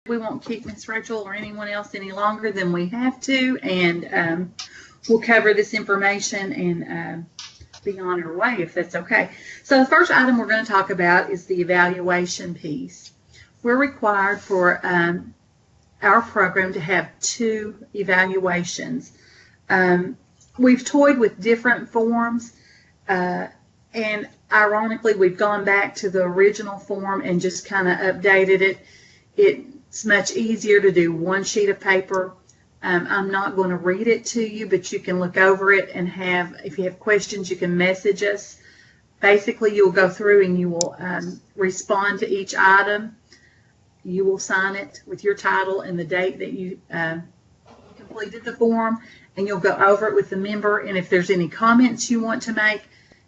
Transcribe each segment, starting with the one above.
We won't keep Miss Rachel or anyone else any longer than we have to, and we'll cover this information and be on our way if that's okay. So the first item we're going to talk about is the evaluation piece. We're required for our program to have 2 evaluations. We've toyed with different forms, and ironically, we've gone back to the original form and just kind of updated it. It's much easier to do one sheet of paper. I'm not going to read it to you, but you can look over it and if you have questions, you can message us. Basically, you'll go through and you will respond to each item. You will sign it with your title and the date that you completed the form, and you'll go over it with the member. And if there's any comments you want to make,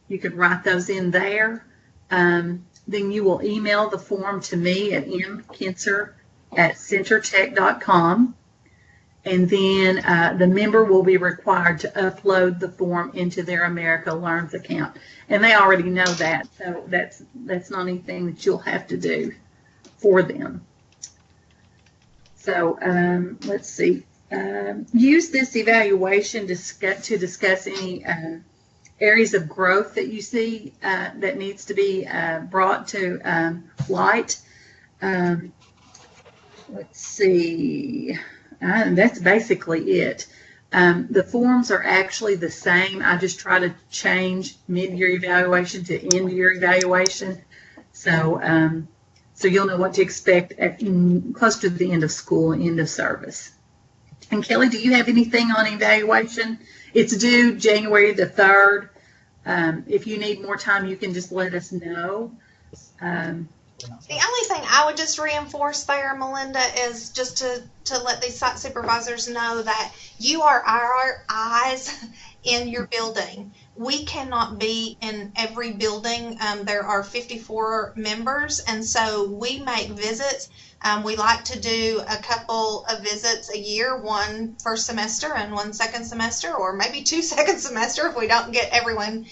you could write those in there. Then you will email the form to me at mkinser@centertech.com. And then the member will be required to upload the form into their America Learns account. And they already know that, so that's not anything that you'll have to do for them. So let's see. Use this evaluation to discuss any areas of growth that you see that needs to be brought to light. Let's see. That's basically it. The forms are actually the same. I just try to change mid-year evaluation to end-year evaluation. So so you'll know what to expect close to the end of school, end of service. And Kelly, do you have anything on evaluation? It's due January the 3rd. If you need more time, you can just let us know. The only thing I would just reinforce there, Melinda, is just to let these site supervisors know that you are our eyes in your building. We cannot be in every building. There are 54 members, and so we make visits. We like to do a couple of visits a year, one first semester and one second semester, or maybe 2 second semester if we don't get everyone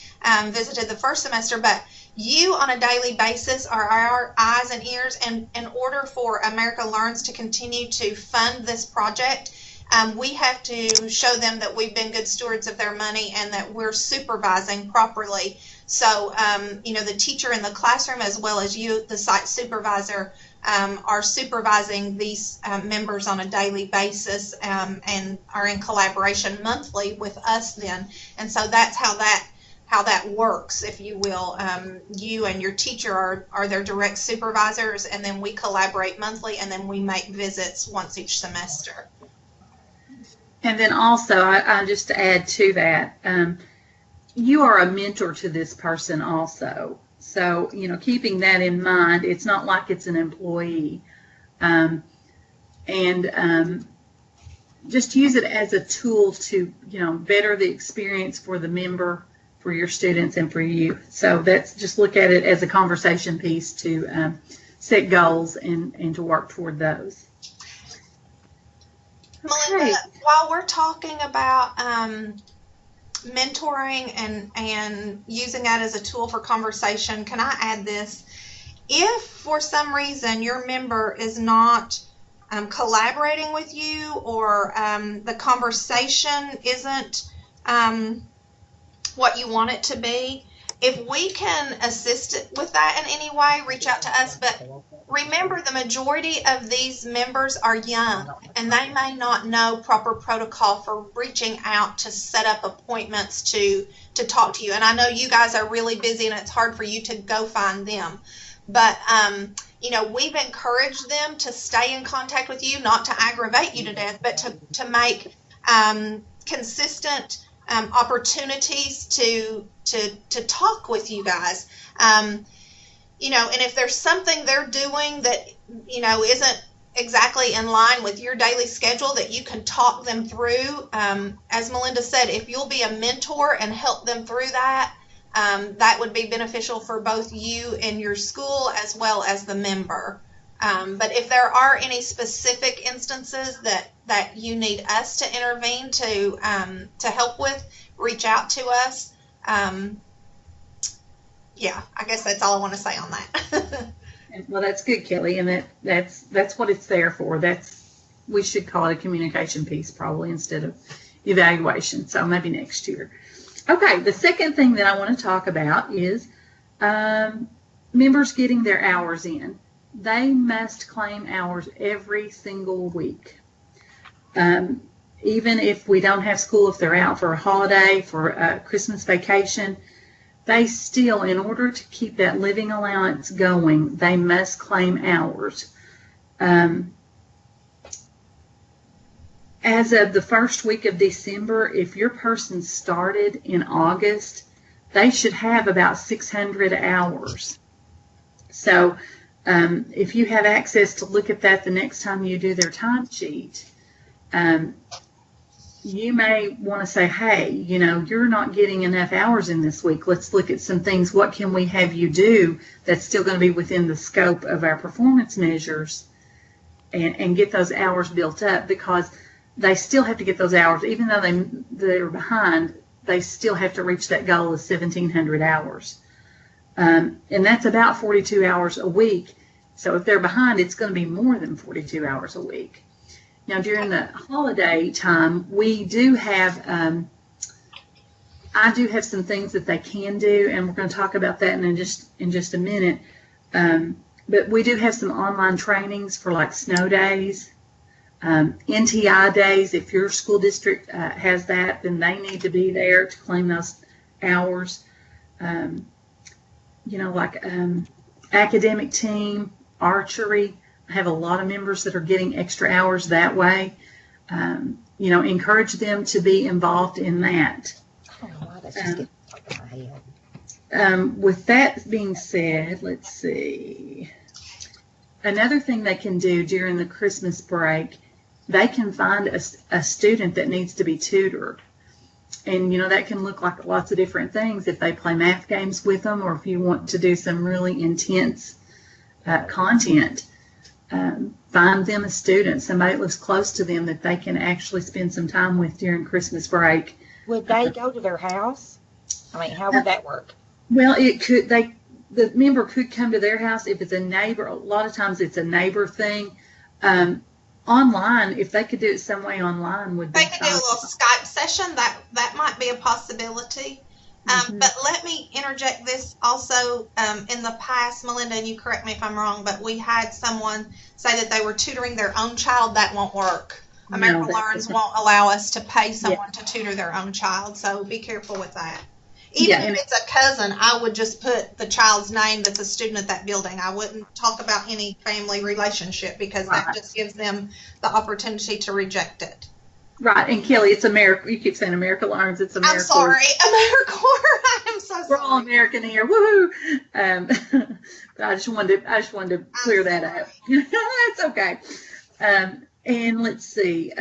visited the first semester. But you on a daily basis are our eyes and ears, and in order for America Learns to continue to fund this project, we have to show them that we've been good stewards of their money and that we're supervising properly. So, the teacher in the classroom, as well as you, the site supervisor, are supervising these members on a daily basis and are in collaboration monthly with us then. And so that's how that works, if you will. You and your teacher are their direct supervisors, and then we collaborate monthly, and then we make visits once each semester. And then also, I just to add to that, you are a mentor to this person also. So, keeping that in mind, it's not like it's an employee. Just use it as a tool to, better the experience for the member, for your students, and for you. So just look at it as a conversation piece to set goals and to work toward those. Melinda, while we're talking about mentoring and using that as a tool for conversation, can I add this? If for some reason your member is not collaborating with you, or the conversation isn't what you want it to be, if we can assist with that in any way, reach out to us. But remember, the majority of these members are young, and they may not know proper protocol for reaching out to set up appointments to talk to you. And I know you guys are really busy, and it's hard for you to go find them. But, we've encouraged them to stay in contact with you, not to aggravate you to death, but to make consistent opportunities to talk with you guys. And if there's something they're doing that, isn't exactly in line with your daily schedule, that you can talk them through. As Melinda said, if you'll be a mentor and help them through that, that would be beneficial for both you and your school as well as the member. But if there are any specific instances that you need us to intervene to help with, reach out to us. Yeah, I guess that's all I want to say on that. Well, that's good, Kelly, and that's what it's there for. We should call it a communication piece probably instead of evaluation. So maybe next year. Okay, the second thing that I want to talk about is members getting their hours in. They must claim hours every single week. Even if we don't have school, if they're out for a holiday, for a Christmas vacation, they still, in order to keep that living allowance going, they must claim hours. As of the first week of December, if your person started in August, they should have about 600 hours. So if you have access to look at that the next time you do their timesheet, you may want to say, hey, you're not getting enough hours in this week. Let's look at some things. What can we have you do that's still going to be within the scope of our performance measures and get those hours built up, because they still have to get those hours. Even though they're behind, they still have to reach that goal of 1,700 hours. And that's about 42 hours a week. So if they're behind, it's going to be more than 42 hours a week. Now, during the holiday time, we do have, I do have some things that they can do, and we're going to talk about that in just a minute. But we do have some online trainings for like snow days, NTI days. If your school district has that, then they need to be there to claim those hours. Like academic team, archery. I have a lot of members that are getting extra hours that way. Encourage them to be involved in that. Oh, wow, that's just getting stuck in my head. With that being said, let's see. Another thing they can do during the Christmas break, they can find a student that needs to be tutored. And, that can look like lots of different things if they play math games with them, or if you want to do some really intense content. Find them a student, somebody that lives close to them that they can actually spend some time with during Christmas break. Would they go to their house? I mean, how would that work? Well, the member could come to their house if it's a neighbor. A lot of times it's a neighbor thing. Online, if they could do it some way online, would be They could do a little Skype session. That might be a possibility. But let me interject this also. In the past, Melinda, and you correct me if I'm wrong, but we had someone say that they were tutoring their own child. That won't work. American Learns won't allow us to pay someone to tutor their own child, so be careful with that. Even if it's a cousin, I would just put the child's name that's a student at that building. I wouldn't talk about any family relationship, because that just gives them the opportunity to reject it. Right, and Kelly, it's America. You keep saying America Learns. It's America. I'm sorry, AmeriCorps. I am so sorry. We're all American here. Woohoo! But I just wanted to clear that up. It's okay. And let's see.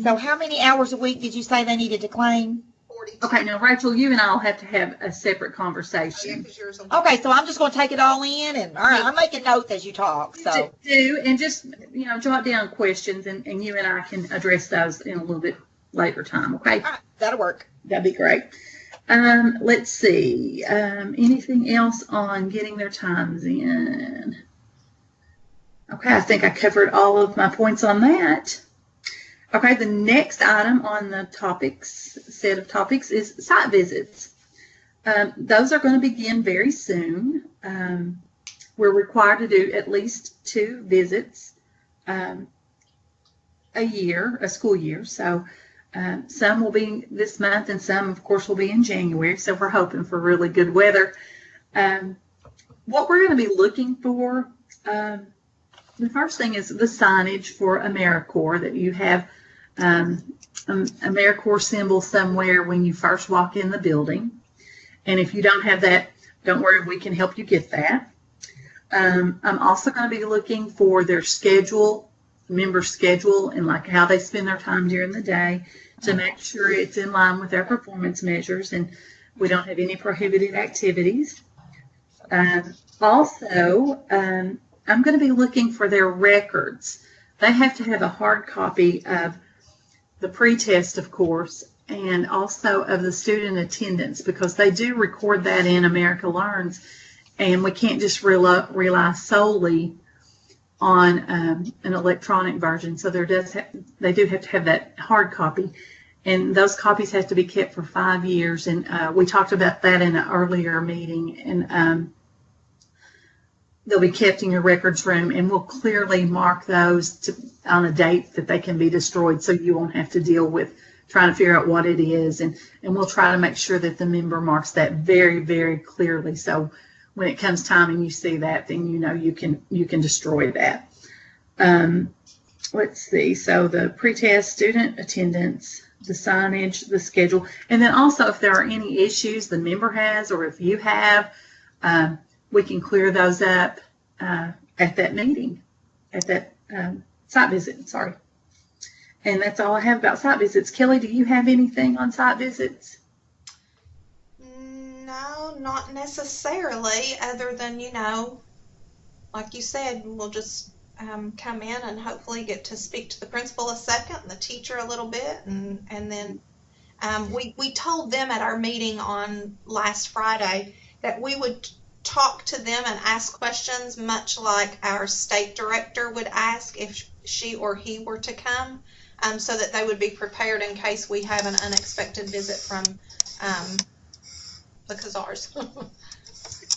So how many hours a week did you say they needed to claim? 42. Okay, now Rachel, you and I'll have to have a separate conversation. Okay, so I'm just going to take it all in, and all right, I'm making notes as you talk. So do, and just jot down questions, and you and I can address those in a little bit later time. Okay, all right, that'll work. That'd be great. Let's see. Anything else on getting their times in? Okay, I think I covered all of my points on that. Okay, the next item on the set of topics is site visits. Those are going to begin very soon. We're required to do at least 2 visits a school year. So some will be this month, and some, of course, will be in January. So we're hoping for really good weather. What we're going to be looking for, the first thing is the signage for AmeriCorps, that you have AmeriCorps symbol somewhere when you first walk in the building. And if you don't have that, don't worry, we can help you get that. I'm also going to be looking for their schedule, member schedule, and like how they spend their time during the day, to make sure it's in line with our performance measures and we don't have any prohibited activities. Also, I'm going to be looking for their records. They have to have a hard copy of the pre-test, of course, and also of the student attendance, because they do record that in America Learns. and we can't just rely solely on an electronic version. So they do have to have that hard copy, and those copies have to be kept for 5 years. And we talked about that in an earlier meeting, and they'll be kept in your records room, and we'll clearly mark those on a date that they can be destroyed, so you won't have to deal with trying to figure out what it is. And we'll try to make sure that the member marks that very, very clearly, so when it comes time and you see that, then you know you can destroy that. Let's see. So the pretest student attendance, the signage, the schedule, and then also if there are any issues the member has or if you have, we can clear those up at that meeting, at that site visit. Sorry. And that's all I have about site visits. Kelly, do you have anything on site visits? No, not necessarily, other than, like you said, we'll just come in and hopefully get to speak to the principal a second and the teacher a little bit. And then we told them at our meeting on last Friday that we would talk to them and ask questions much like our state director would ask if she or he were to come, so that they would be prepared in case we have an unexpected visit from the Khazars.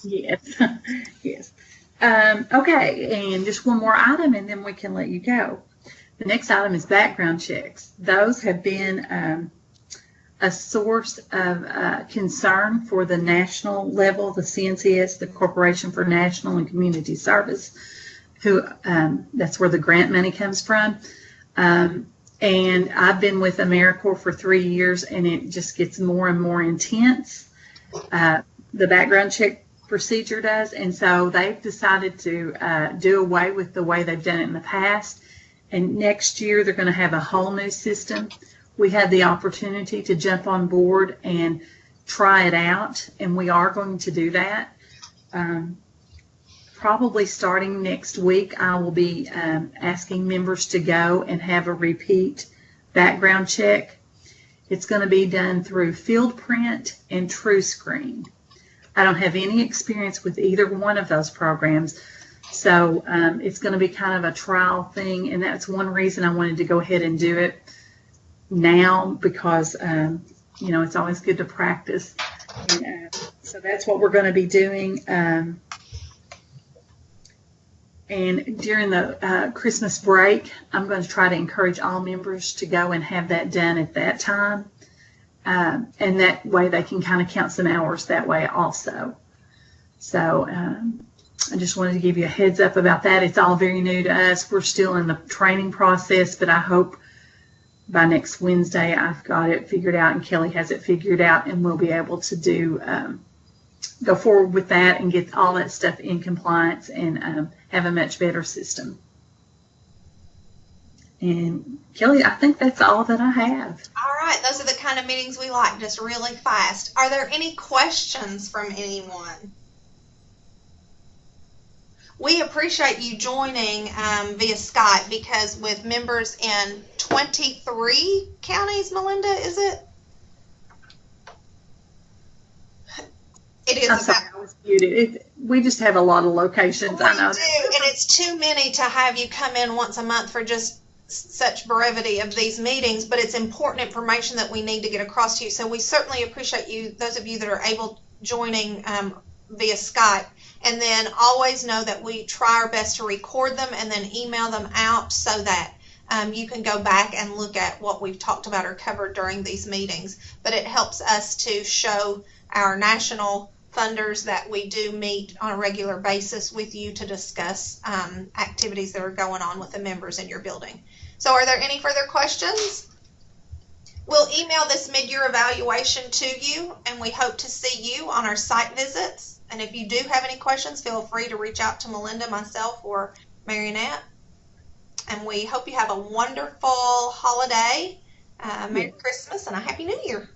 Yes. Yes. Okay, and just one more item and then we can let you go. The next item is background checks. Those have been a source of concern for the national level, the CNCS, the Corporation for National and Community Service, who that's where the grant money comes from. And I've been with AmeriCorps for 3 years, and it just gets more and more intense. The background check procedure does, and so they've decided to do away with the way they've done it in the past. And next year they're going to have a whole new system. We had the opportunity to jump on board and try it out, and we are going to do that. Probably starting next week, I will be asking members to go and have a repeat background check. It's going to be done through FieldPrint and TrueScreen. I don't have any experience with either one of those programs, so it's going to be kind of a trial thing, and that's one reason I wanted to go ahead and do it now, because it's always good to practice. And, so that's what we're going to be doing. And during the Christmas break, I'm going to try to encourage all members to go and have that done at that time. And that way they can kind of count some hours that way also. So I just wanted to give you a heads up about that. It's all very new to us. We're still in the training process, but I hope by next Wednesday I've got it figured out and Kelly has it figured out, and we'll be able to go forward with that and get all that stuff in compliance and have a much better system. And Kelly, I think that's all that I have. All right, those are the kind of meetings we like, just really fast. Are there any questions from anyone? We appreciate you joining via Skype, because with members in 23 counties, Melinda, is it? It is. I'm sorry, I was muted. We just have a lot of locations. I know. We do, and it's too many to have you come in once a month for just such brevity of these meetings, but it's important information that we need to get across to you. So we certainly appreciate you, those of you that are able joining via Skype. And then always know that we try our best to record them and then email them out so that you can go back and look at what we've talked about or covered during these meetings. But it helps us to show our national funders that we do meet on a regular basis with you to discuss activities that are going on with the members in your building. So are there any further questions? We'll email this mid-year evaluation to you, and we hope to see you on our site visits. And if you do have any questions, feel free to reach out to Melinda, myself, or Marionette. And we hope you have a wonderful holiday, Merry Christmas, and a Happy New Year.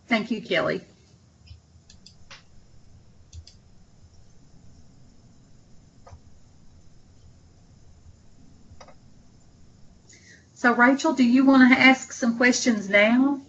Thank you, Kelly. So, Rachel, do you want to ask some questions now?